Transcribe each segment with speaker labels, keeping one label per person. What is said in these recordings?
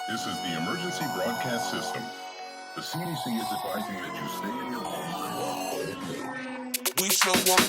Speaker 1: This is the emergency broadcast system. The CDC is advising that you stay in your home. We show up.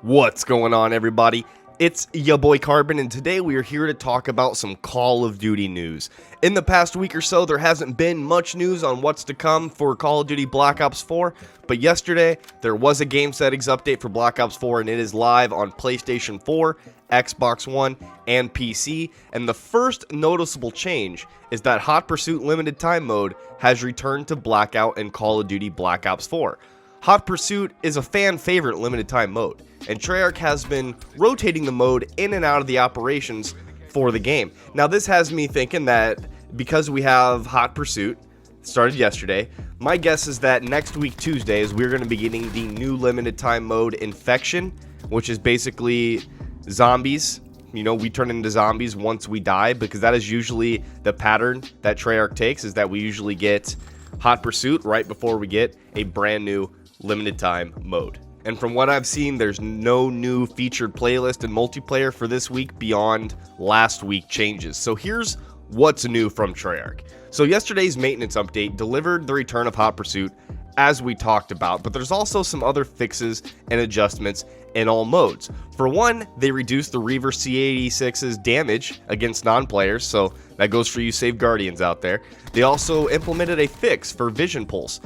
Speaker 2: What's going on, everybody? It's your boy Carbon, and today we are here to talk about some Call of Duty news. In the past week or so, there hasn't been much news on what's to come for Call of Duty Black Ops 4, but yesterday, there was a game settings update for Black Ops 4, and it is live on PlayStation 4, Xbox One, and PC, and the first noticeable change is that Hot Pursuit Limited Time Mode has returned to Blackout in Call of Duty Black Ops 4. Hot Pursuit is a fan favorite limited time mode, and Treyarch has been rotating the mode in and out of the operations for the game. Now this has me thinking that because we have Hot Pursuit started yesterday, my guess is that next week Tuesdays we're going to be getting the new limited time mode Infection, which is basically zombies. You know, we turn into zombies once we die, because that is usually the pattern that Treyarch takes, is that we usually get Hot Pursuit right before we get a brand new limited time mode. And from what I've seen, there's no new featured playlist and multiplayer for this week beyond last week changes. So here's what's new from Treyarch. So yesterday's maintenance update delivered the return of Hot Pursuit as we talked about, but there's also some other fixes and adjustments in all modes. For one, they reduced the Reaver C86's damage against non-players, so that goes for you Save Guardians out there. They also implemented a fix for Vision Pulse,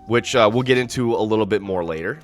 Speaker 2: which we'll get into a little bit more later.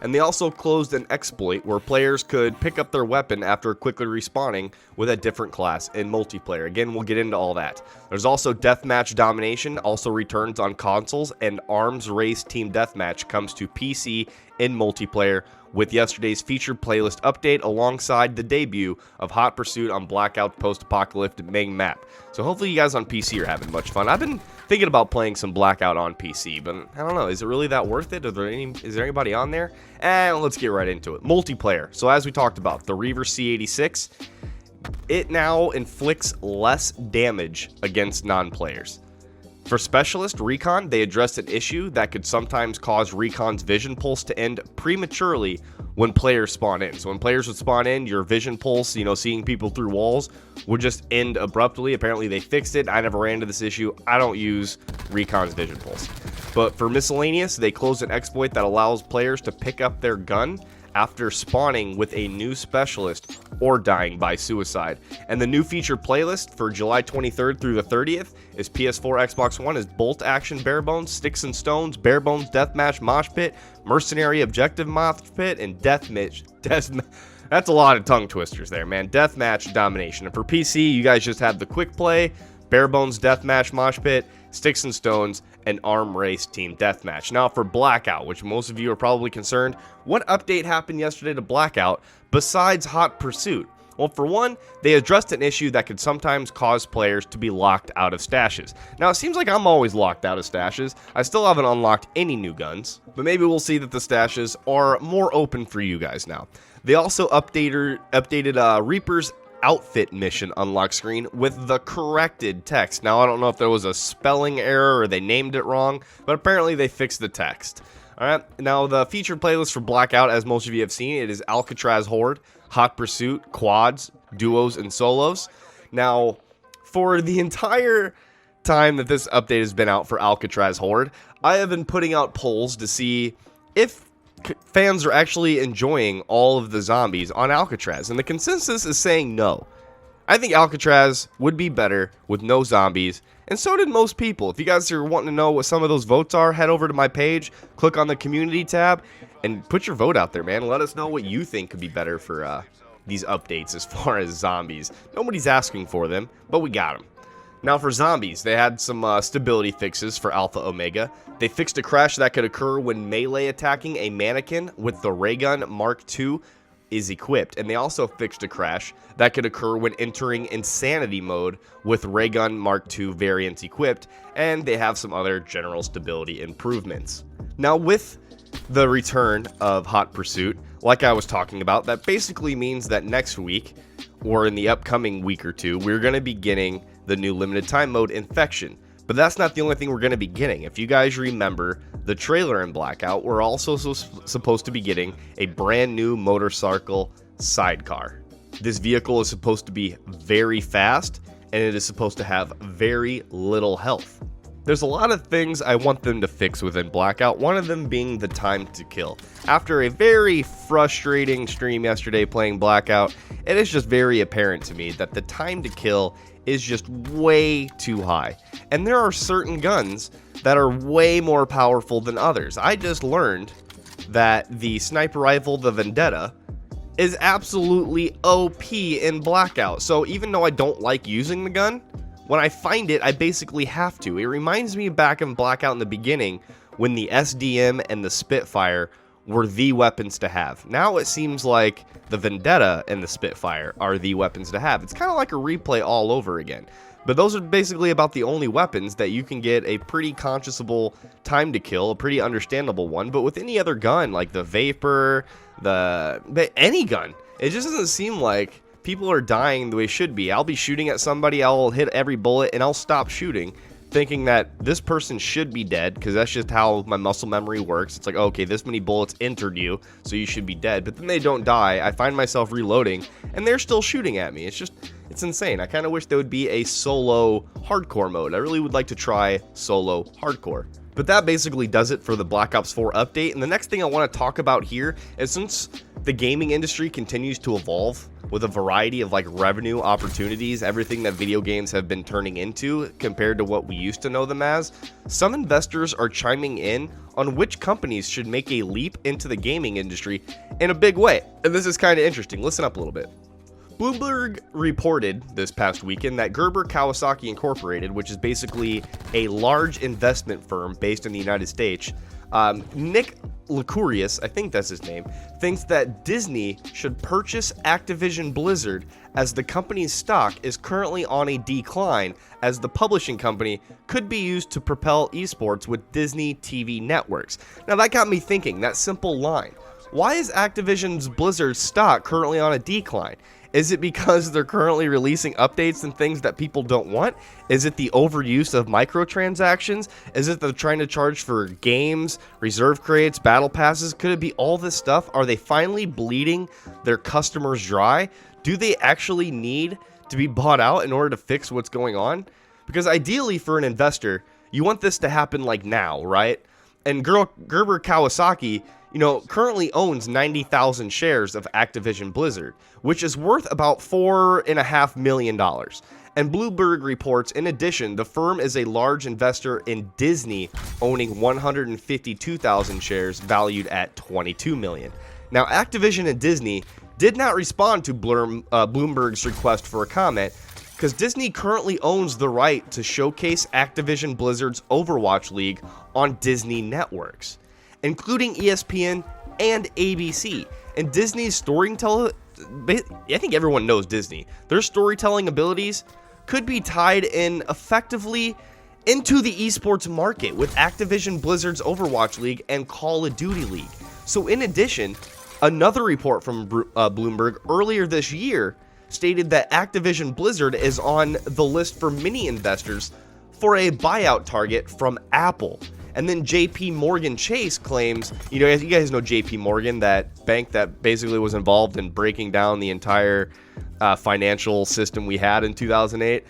Speaker 2: And they also closed an exploit where players could pick up their weapon after quickly respawning with a different class in multiplayer. Again, we'll get into all that. There's also Deathmatch Domination also returns on consoles, and Arms Race Team Deathmatch comes to PC in multiplayer with yesterday's featured playlist update alongside the debut of Hot Pursuit on Blackout post-apocalyptic main map. So hopefully you guys on PC are having much fun. I've been thinking about playing some Blackout on PC, but I don't know, is it really that worth it? Is there anybody on there? Let's get right into it. Multiplayer. So as we talked about, the Reaver C86, it now inflicts less damage against non-players. For Specialist Recon, they addressed an issue that could sometimes cause Recon's vision pulse to end prematurely when players spawn in. So when players would spawn in, your vision pulse, you know, seeing people through walls, would just end abruptly. Apparently they fixed it. I never ran into this issue. I don't use Recon's vision pulse. But for Miscellaneous, they closed an exploit that allows players to pick up their gun after spawning with a new specialist or dying by suicide. And the new featured playlist for July 23rd through the 30th is PS4, Xbox One is Bolt Action Barebones, Sticks and Stones, Barebones Deathmatch Moshpit, Mercenary Objective Moshpit, and Deathmatch. That's a lot of tongue twisters there, man. Deathmatch Domination. And for PC, you guys just have the Quickplay, Barebones Deathmatch Moshpit, Sticks and Stones, and Arm Race Team Deathmatch. Now for Blackout, which most of you are probably concerned, what update happened yesterday to Blackout besides Hot Pursuit? Well, for one, they addressed an issue that could sometimes cause players to be locked out of stashes. Now, it seems like I'm always locked out of stashes. I still haven't unlocked any new guns, but maybe we'll see that the stashes are more open for you guys now. They also updated Reaper's outfit mission unlock screen with the corrected text. Now, I don't know if there was a spelling error or they named it wrong, but apparently they fixed the text. Alright, now the featured playlist for Blackout, as most of you have seen, it is Alcatraz Horde, Hot Pursuit, Quads, Duos, and Solos. Now, for the entire time that this update has been out for Alcatraz Horde, I have been putting out polls to see if fans are actually enjoying all of the zombies on Alcatraz, and the consensus is saying no. I think Alcatraz would be better with no zombies, and so did most people. If you guys are wanting to know what some of those votes are, head over to my page, click on the community tab, and put your vote out there, man. Let us know what you think could be better for these updates as far as zombies. Nobody's asking for them, but we got them. Now for zombies, they had some stability fixes for Alpha Omega. They fixed a crash that could occur when melee attacking a mannequin with the Ray Gun Mark II is equipped. And they also fixed a crash that could occur when entering Insanity mode with Ray Gun Mark II variants equipped. And they have some other general stability improvements. Now with the return of Hot Pursuit, like I was talking about, that basically means that next week, or in the upcoming week or two, we're going to be getting the new limited time mode Infection. But that's not the only thing we're going to be getting. If you guys remember the trailer in Blackout, we're also supposed to be getting a brand new motorcycle Sidecar. This vehicle is supposed to be very fast, and it is supposed to have very little health. There's a lot of things I want them to fix within Blackout, one of them being the time to kill. After a very frustrating stream yesterday playing Blackout, it is just very apparent to me that the time to kill is just way too high. And there are certain guns that are way more powerful than others. I just learned that the sniper rifle, the Vendetta, is absolutely OP in Blackout. So even though I don't like using the gun, when I find it, I basically have to. It reminds me back in Blackout in the beginning when the SDM and the Spitfire were the weapons to have. Now it seems like the Vendetta and the Spitfire are the weapons to have. It's kind of like a replay all over again. But those are basically about the only weapons that you can get a pretty conscionable time to kill, a pretty understandable one. But with any other gun, like the Vapor, any gun, it just doesn't seem like people are dying the way it should be. I'll be shooting at somebody, I'll hit every bullet, and I'll stop shooting, thinking that this person should be dead, because that's just how my muscle memory works. It's like, okay, this many bullets entered you, so you should be dead. But then they don't die. I find myself reloading, and they're still shooting at me. It's insane. I kind of wish there would be a solo hardcore mode. I really would like to try solo hardcore. But that basically does it for the Black Ops 4 update. And the next thing I want to talk about here is, since the gaming industry continues to evolve with a variety of revenue opportunities, everything that video games have been turning into compared to what we used to know them as, some investors are chiming in on which companies should make a leap into the gaming industry in a big way. And this is kind of interesting. Listen up a little bit. Bloomberg reported this past weekend that Gerber Kawasaki Incorporated, which is basically a large investment firm based in the United States, Nick Licurius, I think that's his name, thinks that Disney should purchase Activision Blizzard, as the company's stock is currently on a decline, as the publishing company could be used to propel esports with Disney TV networks. Now that got me thinking, that simple line. Why is Activision's Blizzard stock currently on a decline? Is it because they're currently releasing updates and things that people don't want? Is it the overuse of microtransactions? Is it they're trying to charge for games, reserve crates, battle passes? Could it be all this stuff? Are they finally bleeding their customers dry? Do they actually need to be bought out in order to fix what's going on? Because ideally for an investor, you want this to happen now, right? And Gerber Kawasaki, currently owns 90,000 shares of Activision Blizzard, which is worth about $4.5 million. And Bloomberg reports, in addition, the firm is a large investor in Disney, owning 152,000 shares valued at $22 million. Now, Activision and Disney did not respond to Bloomberg's request for a comment, because Disney currently owns the right to showcase Activision Blizzard's Overwatch League on Disney networks, including ESPN and ABC. And Disney's storytelling, I think everyone knows Disney. Their storytelling abilities could be tied in effectively into the esports market with Activision Blizzard's Overwatch League and Call of Duty League. So in addition, another report from Bloomberg earlier this year stated that Activision Blizzard is on the list for many investors for a buyout target from Apple. And then JP Morgan Chase claims, you guys know JP Morgan, that bank that basically was involved in breaking down the entire financial system we had in 2008.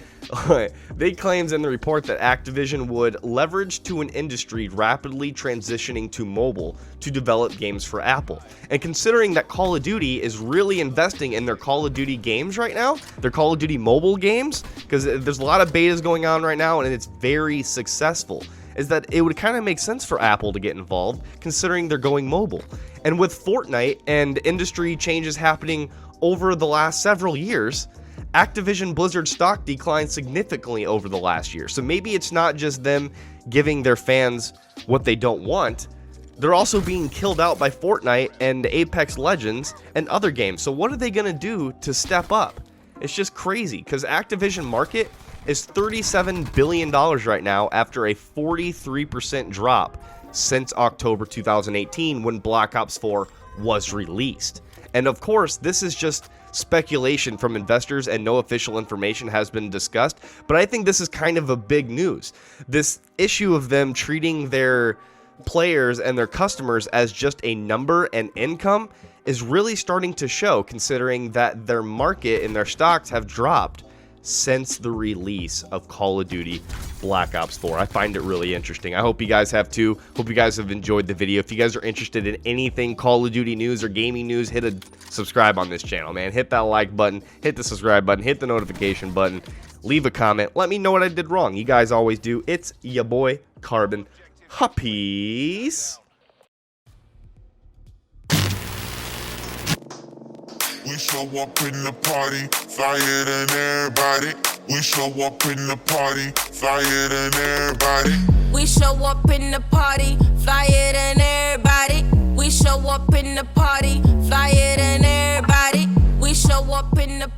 Speaker 2: They claims in the report that Activision would leverage to an industry rapidly transitioning to mobile to develop games for Apple. And considering that Call of Duty is really investing in their Call of Duty games right now, their Call of Duty mobile games, because there's a lot of betas going on right now and it's very successful, is that it would kind of make sense for Apple to get involved, considering they're going mobile. And with Fortnite and industry changes happening over the last several years, Activision Blizzard stock declined significantly over the last year. So maybe it's not just them giving their fans what they don't want, they're also being killed out by Fortnite and Apex Legends and other games. So what are they going to do to step up? It's just crazy, because Activision market is $37 billion right now after a 43% drop since October 2018 when Black Ops 4 was released. And of course, this is just speculation from investors and no official information has been discussed, but I think this is kind of a big news. This issue of them treating their players and their customers as just a number and income is really starting to show, considering that their market and their stocks have dropped since the release of Call of Duty Black Ops 4. I find it really interesting. I hope you guys have too. Hope you guys have enjoyed the video. If you guys are interested in anything Call of Duty news or gaming news, hit a subscribe on this channel, man. Hit that like button, hit the subscribe button, hit the notification button, leave a comment. Let me know what I did wrong. You guys always do. It's your boy, Carbon. Peace.
Speaker 1: We show up in the party, flyer than everybody. We show up in the party, flyer than everybody.
Speaker 3: We show up in the party, flyer than everybody. We show up in the party, flyer than everybody. We show up in the